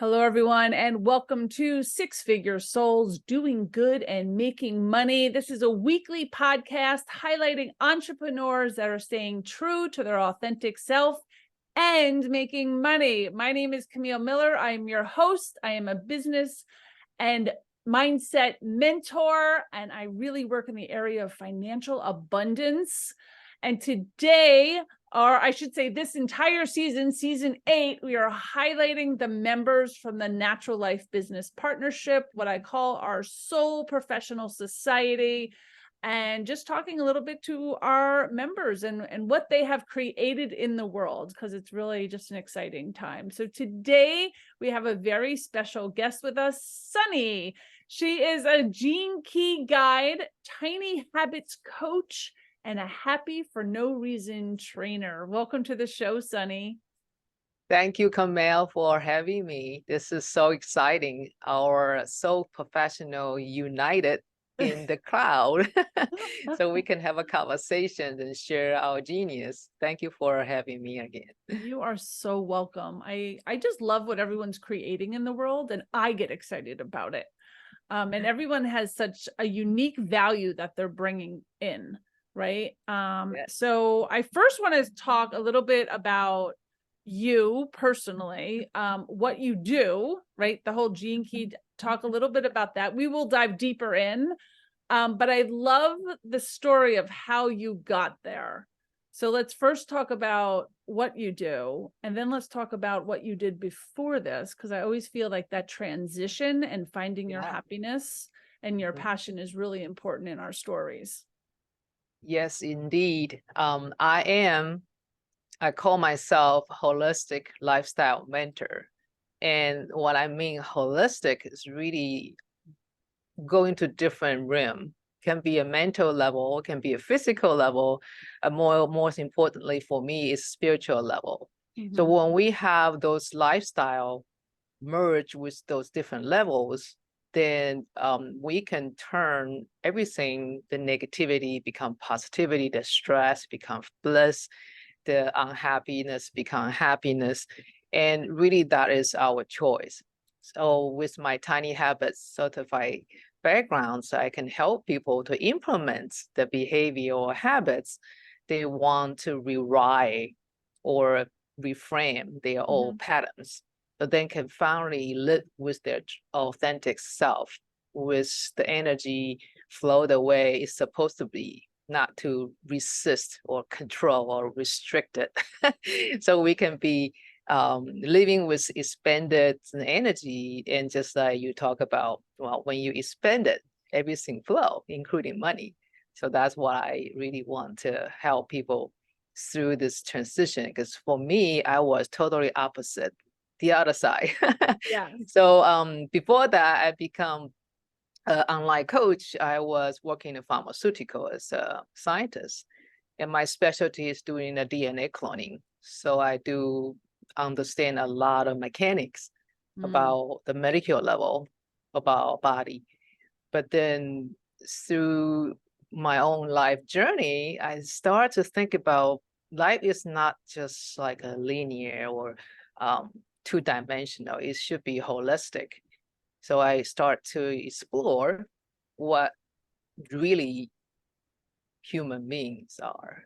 Hello, everyone, and welcome to Six Figure Souls Doing Good and Making Money. This is a weekly podcast highlighting entrepreneurs that are staying true to their authentic self and making money. My name is Camille Miller. I am your host. I am a business and mindset mentor, and I really work in the area of financial abundance. And today, or I should say this entire season, season 8, we are highlighting the members from the Natural Life Business Partnership, what I call our Soul Professional Society, and just talking a little bit to our members and what they have created in the world, because it's really just an exciting time. So today we have a very special guest with us, Sunny. She is a Gene Key guide, tiny habits coach, and a happy for no reason trainer. Welcome to the show, Sunny. Thank you, Camille, for having me. This is so exciting. Our soul professional united in the crowd so we can have a conversation and share our genius. Thank you for having me again. You are so welcome. I just love what everyone's creating in the world, and I get excited about it. And everyone has such a unique value that they're bringing in. Right. So I first want to talk a little bit about you personally, what you do, right? The whole Gene Key, talk a little bit about that. We will dive deeper in. But I love the story of how you got there. So let's first talk about what you do, and then let's talk about what you did before this, because I always feel like that transition and finding your happiness and your passion is really important in our stories. Yes, indeed. I call myself holistic lifestyle mentor. And what I mean holistic is really going to different realm. Can be a mental level, can be a physical level. Most importantly for me is spiritual level. Mm-hmm. So when we have those lifestyle merge with those different levels, then we can turn everything, the negativity become positivity, the stress become bliss, the unhappiness become happiness. And really that is our choice. So with my Tiny Habits certified backgrounds, I can help people to implement the behavioral habits they want to rewrite or reframe their old patterns, but then can finally live with their authentic self, with the energy flow the way it's supposed to be, not to resist or control or restrict it. So we can be living with expanded energy, and just like you talk about, well, when you expand it, everything flow, including money. So that's what I really want to help people through this transition, because for me, I was totally opposite, the other side. Yeah. So before that, I become an online coach. I was working in pharmaceutical as a scientist, and my specialty is doing the DNA cloning. So I do understand a lot of mechanics about the molecular level, about our body. But then through my own life journey, I start to think about life is not just like a linear or two-dimensional. It should be holistic. So I start to explore what really human beings are.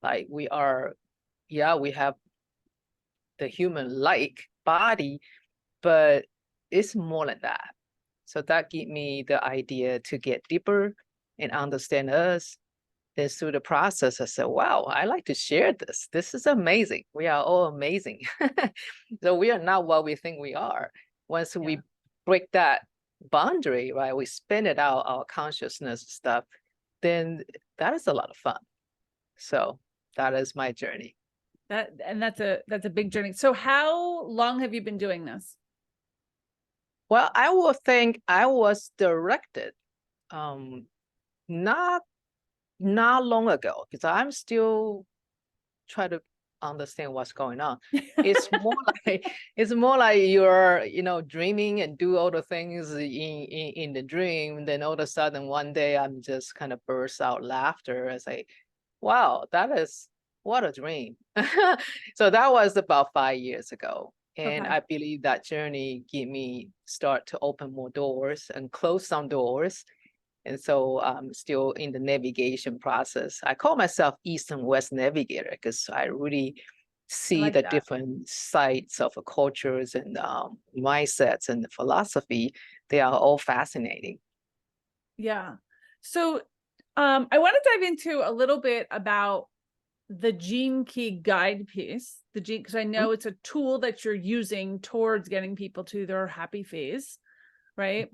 Like we are, yeah, we have the human-like body, but it's more than that. So that gave me the idea to get deeper and understand us. Then through the process, I said, wow, I like to share this. This is amazing. We are all amazing. So we are not what we think we are. Once we break that boundary, right, we spin it out, our consciousness stuff, then that is a lot of fun. So that is my journey. That's a big journey. So how long have you been doing this? Well, I will think I was directed not long ago, because I'm still trying to understand what's going on. It's more like you're, dreaming and do all the things in the dream. Then all of a sudden one day I'm just kind of burst out laughter and say, wow, what a dream. So that was about 5 years ago. And Okay. I believe that journey gave me start to open more doors and close some doors. And so I'm still in the navigation process. I call myself East and West navigator because I really I see like the that. different sides of cultures and mindsets and philosophy. They are all fascinating. Yeah. So I want to dive into a little bit about the gene key guide piece, the gene, because I know it's a tool that you're using towards getting people to their happy phase, right?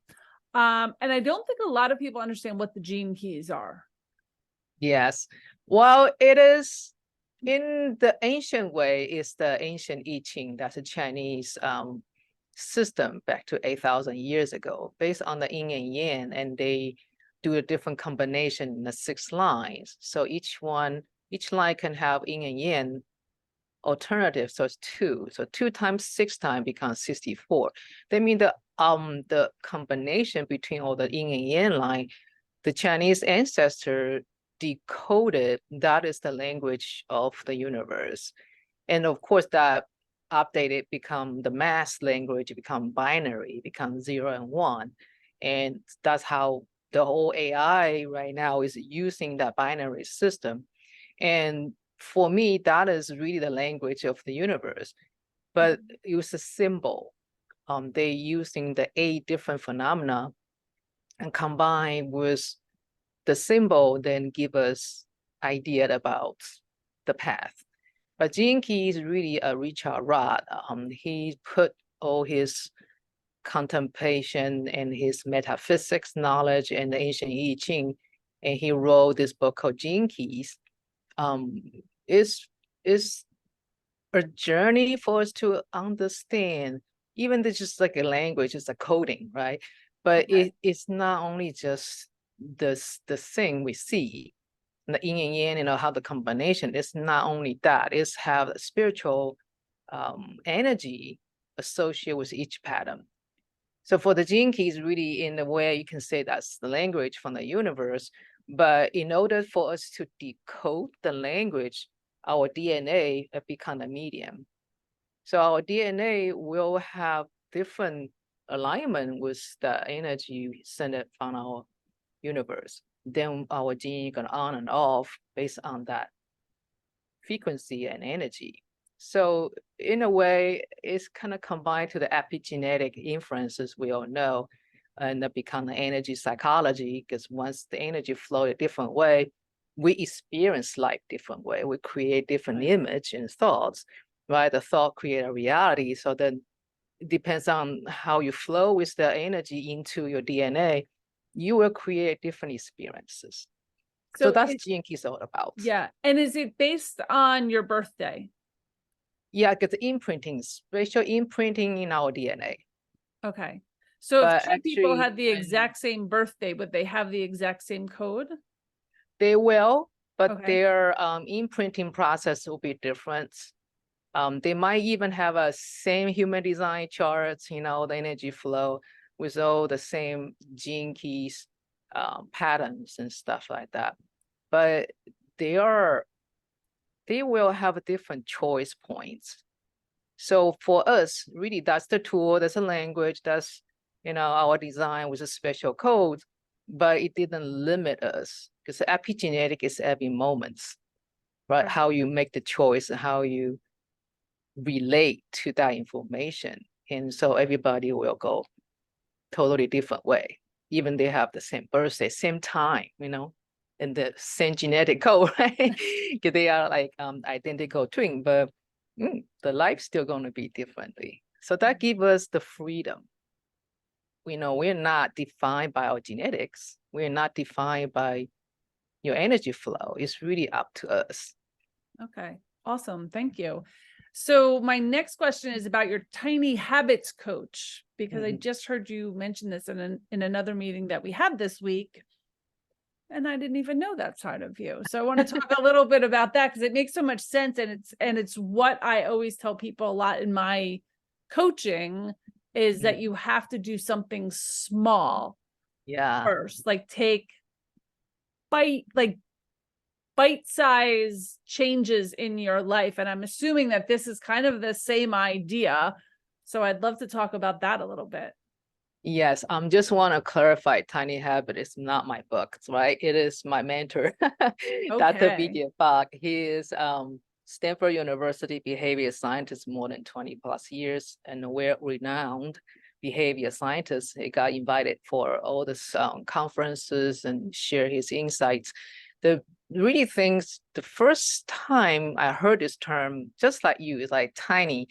And I don't think a lot of people understand what the gene keys are. Yes. Well, it is in the ancient way, it's the ancient I Ching. That's a Chinese system back to 8,000 years ago, based on the yin and yang, and they do a different combination in the 6 lines. So each line can have yin and yang alternative. So it's 2. So 2 times 6 times becomes 64. That means the combination between all the yin and yang line, the Chinese ancestor decoded that is the language of the universe. And of course, that updated become the math language, become binary, become 0 and 1. And that's how the whole AI right now is using that binary system. And for me, that is really the language of the universe. But it was a symbol. They using the 8 different phenomena and combined with the symbol, then give us idea about the path. But Gene Key is really a Richard Rod. He put all his contemplation and his metaphysics knowledge and the ancient I Ching, and he wrote this book called Gene Keys. Is a journey for us to understand, even though it's just like a language, it's a coding, right? But it's not only just the thing we see, the yin and yang, you know, how the combination, it's not only that, it's have a spiritual energy associated with each pattern. So for the gene keys, really in a way, you can say that's the language from the universe. But in order for us to decode the language, our DNA become a medium. So our DNA will have different alignment with the energy centered from our universe. Then our gene gonna on and off based on that frequency and energy. So in a way, it's kind of combined to the epigenetic inferences we all know, and that become the energy psychology, because once the energy flow a different way, we experience life different way. We create different image and thoughts, right? The thought create a reality. So then it depends on how you flow with the energy into your DNA, you will create different experiences. So that's Gene Keys all about. Yeah. And is it based on your birthday? Yeah, because imprinting, spatial imprinting in our DNA. Okay. So But if 2 people had the actually, exact same birthday, would they have the exact same code? they will, but Okay. their imprinting process will be different. They might even have a same human design charts, you know, the energy flow with all the same gene keys, patterns and stuff like that. But they will have different choice points. So for us, really, that's the tool, that's a language, that's, you know, our design with a special code, but it didn't limit us because epigenetic is every moment, right? Right. How you make the choice and how you relate to that information. And so everybody will go totally different way, even they have the same birthday, same time, you know, and the same genetic code, right? Because they are like identical twin, but the life's still going to be differently. So that gives us the freedom. You know, we're not defined by our genetics. We're not defined by your energy flow. It's really up to us. Okay. Awesome. Thank you. So my next question is about your tiny habits coach, because I just heard you mention this in another meeting that we had this week. And I didn't even know that side of you. So I want to talk a little bit about that because it makes so much sense. And it's what I always tell people a lot in my coaching is that you have to do something small first, like take bite-size changes in your life. And I'm assuming that this is kind of the same idea So I'd love to talk about that a little bit. Yes, just want to clarify, Tiny Habit is not my book, right? It is my mentor, Dr. Okay. BJ Fogg. He is Stanford University behavior scientist more than 20 plus years and a well-renowned behavior scientist. He got invited for all this conferences and share his insights. The really things, the first time I heard this term, just like you, is like tiny.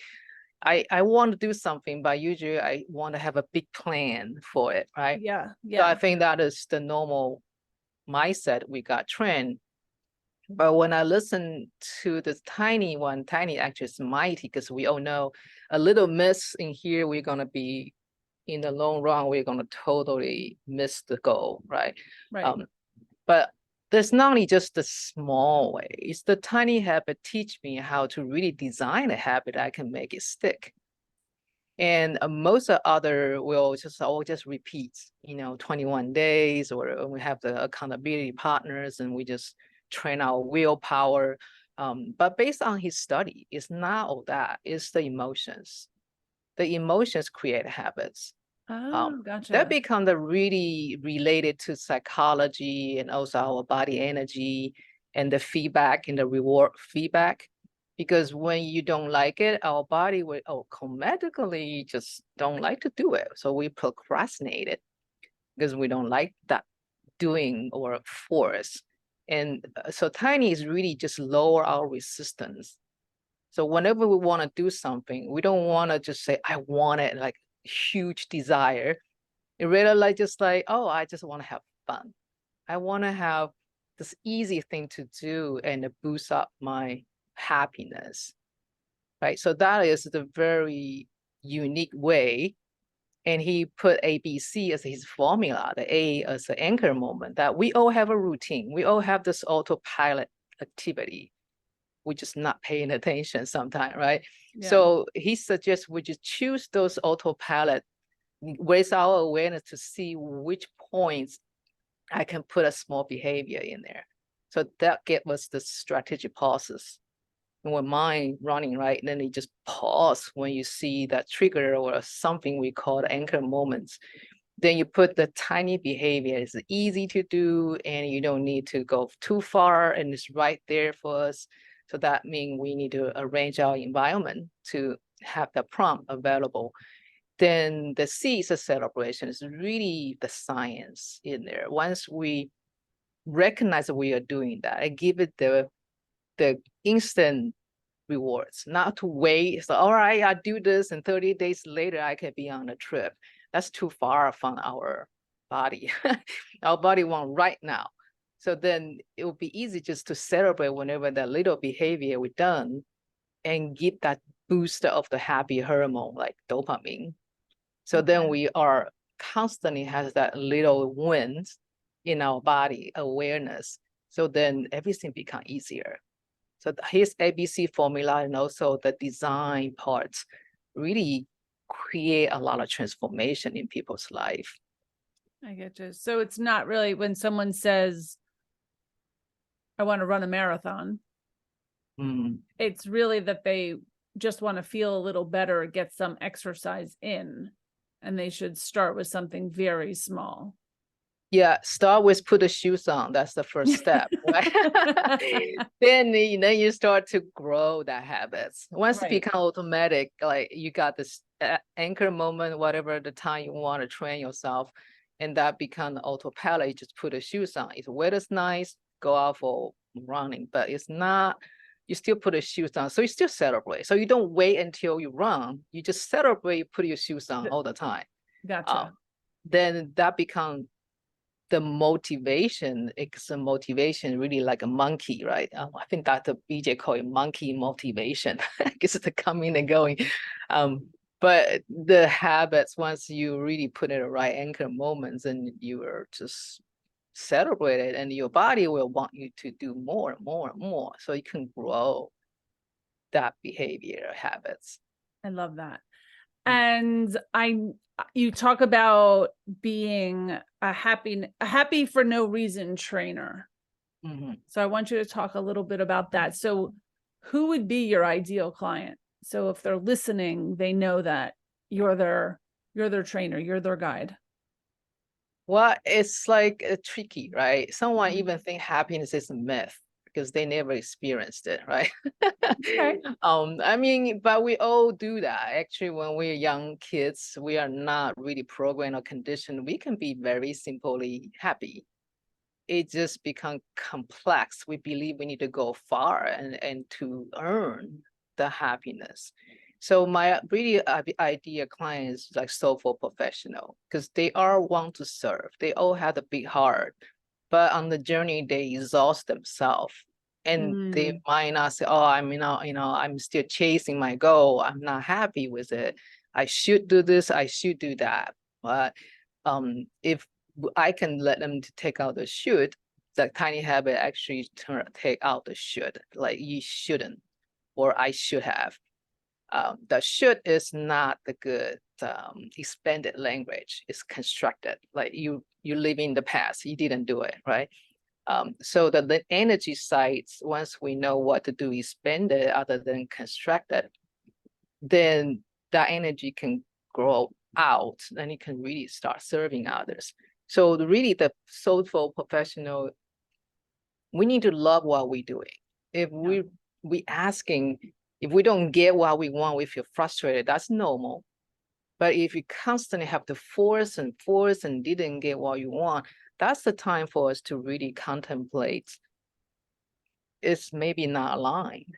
I want to do something, but usually I want to have a big plan for it, right? Yeah. So I Yeah. think that is the normal mindset we got trained. But when I listen to this tiny one, tiny actually is mighty, because we all know a little miss in here, we're going to be, in the long run, we're going to totally miss the goal, right? Right. But there's not only just the small way, it's the tiny habit teach me how to really design a habit I can make it stick. And most of other will just repeat, 21 days, or we have the accountability partners and we just train our willpower. But based on his study, it's not all that, it's the emotions. The emotions create habits. Oh, gotcha. That become the really related to psychology and also our body energy and the feedback and the reward feedback. Because when you don't like it, our body will automatically just don't like to do it. So we procrastinate it because we don't like that doing or force. And so tiny is really just lower our resistance. So whenever we want to do something, we don't want to just say, I want it, like huge desire. It really oh, I just want to have fun. I want to have this easy thing to do and boost up my happiness, right? So that is the very unique way. And he put ABC as his formula, the A as the anchor moment, that we all have a routine. We all have this autopilot activity. We're just not paying attention sometimes, right? Yeah. So he suggests we just choose those autopilot, raise our awareness to see which points I can put a small behavior in there. So that gave us the strategic pauses. And when mind running, right, then you just pause when you see that trigger or something we call the anchor moments. Then you put the tiny behavior. It's easy to do, and you don't need to go too far, and it's right there for us. So that means we need to arrange our environment to have the prompt available. Then the C is a celebration. It's really the science in there. Once we recognize that we are doing that, I give it the instant rewards, not to wait. So, all right, I do this, and 30 days later, I can be on a trip. That's too far from our body. Our body wants right now. So then it will be easy just to celebrate whenever that little behavior we've done and give that booster of the happy hormone like dopamine. So then we are constantly has that little wins in our body awareness. So then everything become easier. So his ABC formula and also the design parts really create a lot of transformation in people's life. I get you. So it's not really when someone says, I want to run a marathon. It's really that they just want to feel a little better, get some exercise in, and they should start with something very small. Yeah, start with put the shoes on. That's the first step, right? Then you start to grow that habits. Once it become automatic, like you got this anchor moment, whatever the time you want to train yourself, and that become autopilot. You just put the shoes on. If weather's nice, go out for running, but it's not. You still put the shoes on, so you still celebrate. So you don't wait until you run. You just celebrate, put your shoes on all the time. Gotcha. Then that becomes the motivation. It's a motivation really like a monkey, right? I think Dr. BJ called it monkey motivation. It's the coming and going. But the habits, once you really put in the right anchor moments and you are just celebrated, and your body will want you to do more and more and more. So you can grow that behavior habits. I love that. And you talk about being a happy for no reason trainer. So I want you to talk a little bit about that. So who would be your ideal client? So if they're listening, they know that you're their trainer, you're their guide? Well, it's like tricky, right? Someone Mhm. even think happiness is a myth because they never experienced it, right? Okay. I mean, but we all do that. Actually, when we're young kids, we are not really programmed or conditioned. We can be very simply happy. It just become complex. We believe we need to go far and to earn the happiness. So my really ideal client is like soulful professional because they are want to serve. They all have a big heart, but on the journey they exhaust themselves, and they Mm, might not say, "Oh, I'm still chasing my goal. I'm not happy with it. I should do this. I should do that." But if I can let them to take out the should, that tiny habit actually take out the should, like you shouldn't, or I should have. The should is not the good expanded language. It's constructed. Like you live in the past, you didn't do it, right? So the energy sides, once we know what to do, expand it other than construct it, then that energy can grow out and it can really start serving others. So really the soulful professional, we need to love what we're doing. If yeah. we asking, if we don't get what we want, we feel frustrated, that's normal. But if you constantly have to force and didn't get what you want, that's the time for us to really contemplate. It's maybe not aligned.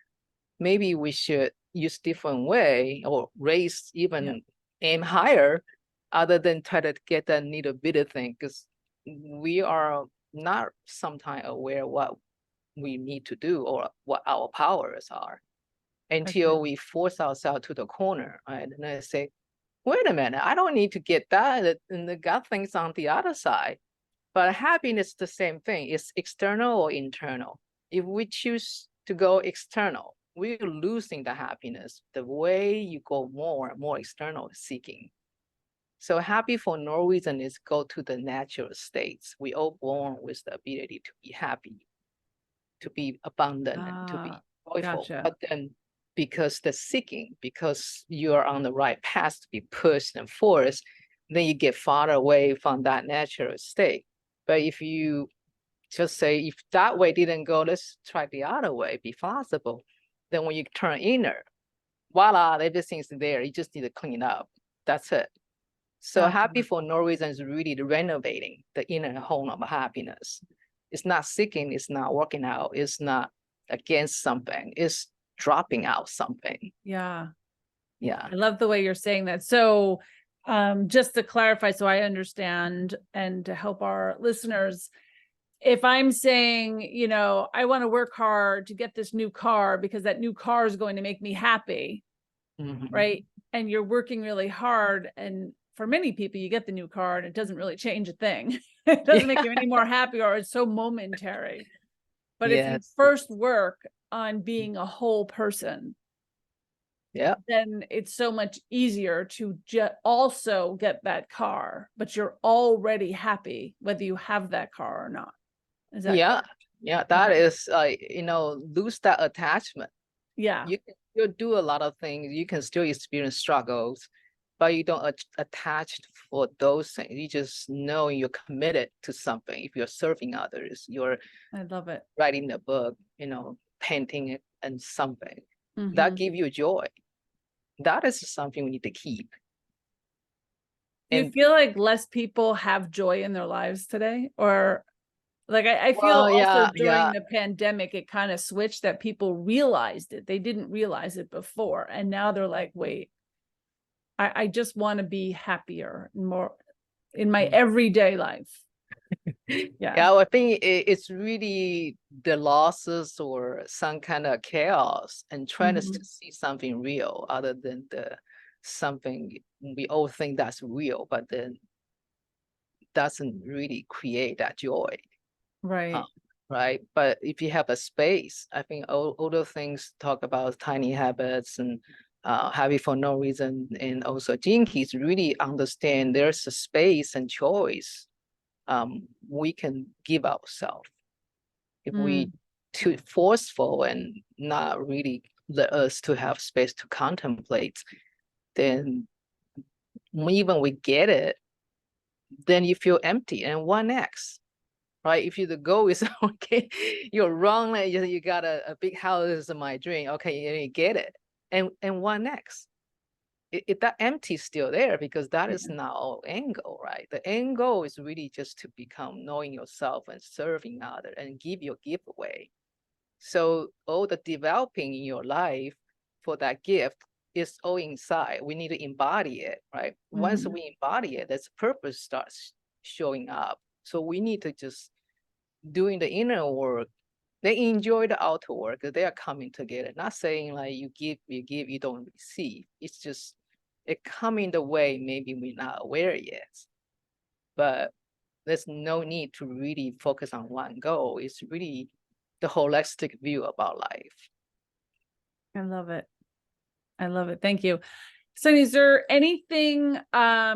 Maybe we should use different way or raise Yeah. even aim higher other than try to get that little bit of thing, because we are not sometimes aware what we need to do or what our powers are Okay. until we force ourselves to the corner, right? And I say, wait a minute, I don't need to get that, and the got things on the other side. But happiness is the same thing. It's external or internal. If we choose to go external, we're losing the happiness. The way you go more and more external seeking. So happy for no reason is go to the natural states. We all born with the ability to be happy, to be abundant, and to be Ah, joyful. gotcha. But then because the seeking, because you are on the right path to be pushed and forced, then you get far away from that natural state. But if you just say, if that way didn't go, let's try the other way, be flexible. Then when you turn inner, voila, everything's there. You just need to clean up. That's it. So Gotcha. happy for no reason is really renovating the inner home of happiness. It's not seeking, it's not working out, it's not against something, it's dropping out something. Yeah. Yeah. I love the way you're saying that. So, just to clarify, so I understand and to help our listeners, if I'm saying, I want to work hard to get this new car because that new car is going to make me happy, Mhm. right? And you're working really hard. And for many people, you get the new car and it doesn't really change a thing. It doesn't make you any more happy, or it's so momentary. But if you Yes. first work on being a whole person, Yeah. then it's so much easier to also get that car, but you're already happy whether you have that car or not. Is that Yeah. correct? Yeah. That Okay. is lose that attachment. Yeah. You can still do a lot of things. You can still experience struggles, but you don't attach for those things. You just know you're committed to something. If you're serving others, you're I love it. writing a book, painting it and something that Mm-hmm. give you joy. That is something we need to keep. Do you And feel like less people have joy in their lives today? Or like I feel well, also yeah, during yeah, the pandemic, it kind of switched that people realized it. They didn't realize it before. And now they're like, wait, I just want to be happier and more in my everyday life. Yeah. yeah. I think it's really the losses or some kind of chaos and trying to Mhm. see something real other than the something we all think that's real, but then doesn't really create that joy. Um, Right. right. But if you have a space, I think all those things talk about tiny habits and happy for no reason. And also Gene Keys really understand there's a space and choice we can give ourselves. If we Mm. too forceful and not really let us to have space to contemplate, then even we get it, then you feel empty. And what next? Right? If the goal is okay, you're wrong. Like you got a big house is my dream. Okay, you get it. And what next? That empty is still there because that is not our end goal, right? The end goal is really just to become knowing yourself and serving others and give your gift away. So all the developing in your life for that gift is all inside. We need to embody it, right? Once we embody it, that's purpose starts showing up. So we need to just doing the inner work. They enjoy the outer work. They are coming together. Not saying like you give, you don't receive. It's just it coming the way maybe we're not aware yet. But there's no need to really focus on one goal. It's really the holistic view about life. I love it. I love it. Thank you. Sunny, is there anything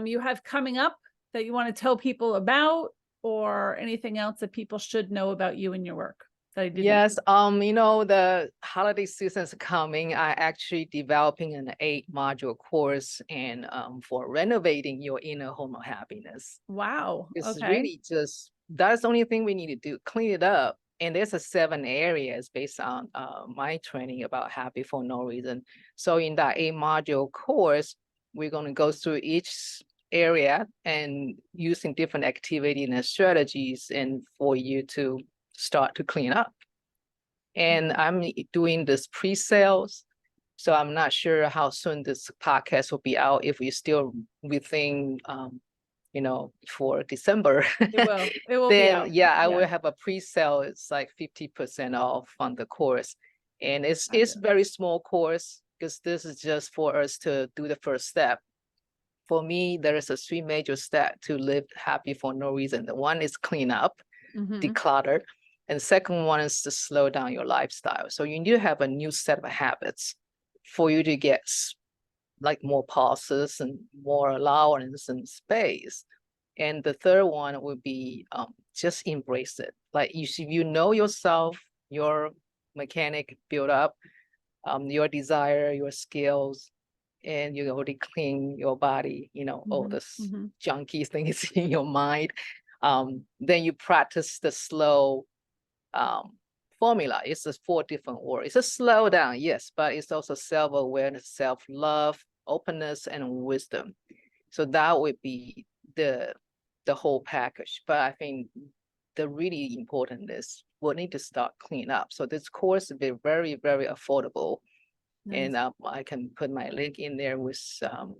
you have coming up that you want to tell people about, or anything else that people should know about you and your work that I didn't? Yes, the holiday season is coming. I actually developing an 8-module course and for renovating your inner home of happiness. Wow. It's Okay. really just that's the only thing we need to do, clean it up. And there's 7 areas based on my training about happy for no reason. So in that 8-module course, we're going to go through each area and using different activity and strategies and for you to start to clean up. And I'm doing this pre-sales. So I'm not sure how soon this podcast will be out, if we're still within for December. It will then, be out. I will have a pre-sale. It's like 50% off on the course. And it's very small course because this is just for us to do the first step. For me, there is a 3 major steps to live happy for no reason. The one is clean up, declutter. And the second one is to slow down your lifestyle. So you need to have a new set of habits for you to get like more pauses and more allowance and space. And the third one would be just embrace it. Like you know yourself, your mechanic build up, your desire, your skills, and you already clean your body, all this junky things in your mind. Then you practice the slow formula. It's just 4 different words. It's a slow down, yes, but it's also self-awareness, self-love, openness, and wisdom. So that would be the whole package. But I think the really important is we'll need to start clean up. So this course will be very, very affordable. Nice. And I can put my link in there with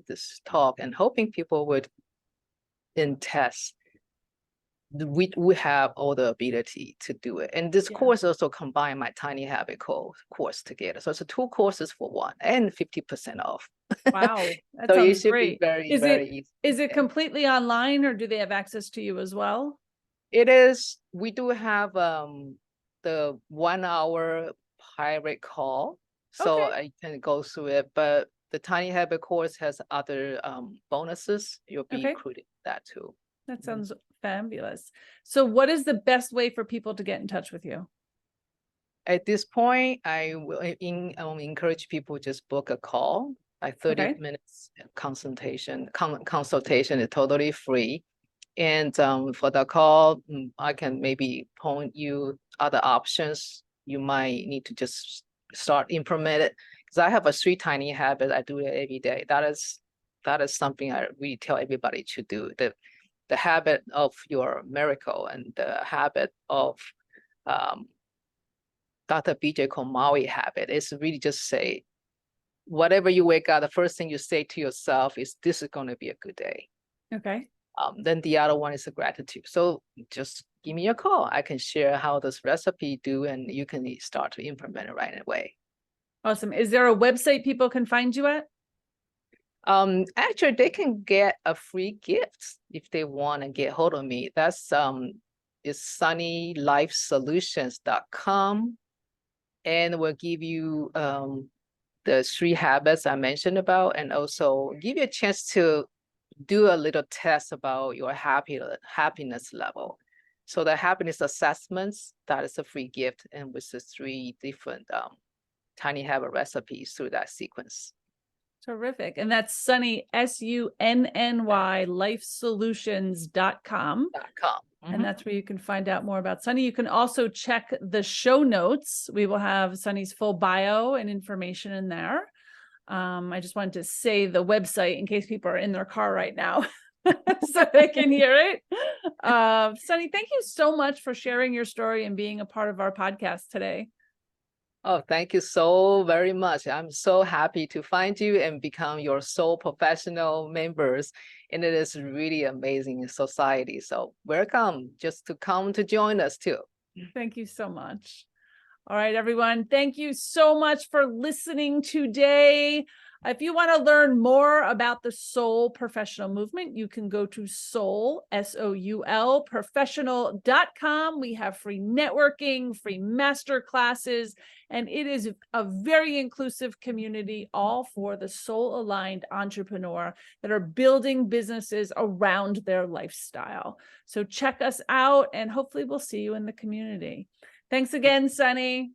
this talk, and hoping people would then test. We have all the ability to do it. And this course also combine my Tiny Habit course together. So it's 2 courses for one and 50% off. Wow. That so sounds it should great. be very easy. Is it completely online, or do they have access to you as well? It is. We do have the 1-hour private call. So I can go through it, but the Tiny Habit course has other bonuses. You'll be included in that too. That sounds fabulous. So what is the best way for people to get in touch with you? At this point, I will encourage people just book a call, like 30 minutes consultation. Consultation is totally free. And for the call, I can maybe point you other options you might need to just start implement it. Because I have a 3 tiny habits. I do it every day. That is something I really tell everybody to do. The habit of your miracle and the habit of Dr. BJ Komawi habit is really just say, whatever you wake up, the first thing you say to yourself is, this is going to be a good day. Okay. Then the other one is a gratitude. So just give me a call. I can share how this recipe do, and you can start to implement it right away. Awesome. Is there a website people can find you at? Actually, they can get a free gift if they want to get hold of me. That's is sunnylifesolutions.com, and we'll give you the 3 habits I mentioned about, and also give you a chance to do a little test about your happiness level. So the happiness assessments, that is a free gift, and with the 3 different tiny habit recipes through that sequence. Terrific. And that's Sunny, SUNNY, lifesolutions.com. And that's where you can find out more about Sunny. You can also check the show notes. We will have Sunny's full bio and information in there. I just wanted to say the website in case people are in their car right now so they can hear it. Sunny, thank you so much for sharing your story and being a part of our podcast today. Oh, thank you so very much. I'm so happy to find you and become your soul professional members. And it is really amazing society. So welcome just to come to join us too. Thank you so much. All right, everyone. Thank you so much for listening today. If you want to learn more about the Soul Professional Movement, you can go to Soul, SOUL, professional.com. We have free networking, free master classes, and it is a very inclusive community, all for the soul-aligned entrepreneur that are building businesses around their lifestyle. So check us out, and hopefully we'll see you in the community. Thanks again, Sunny.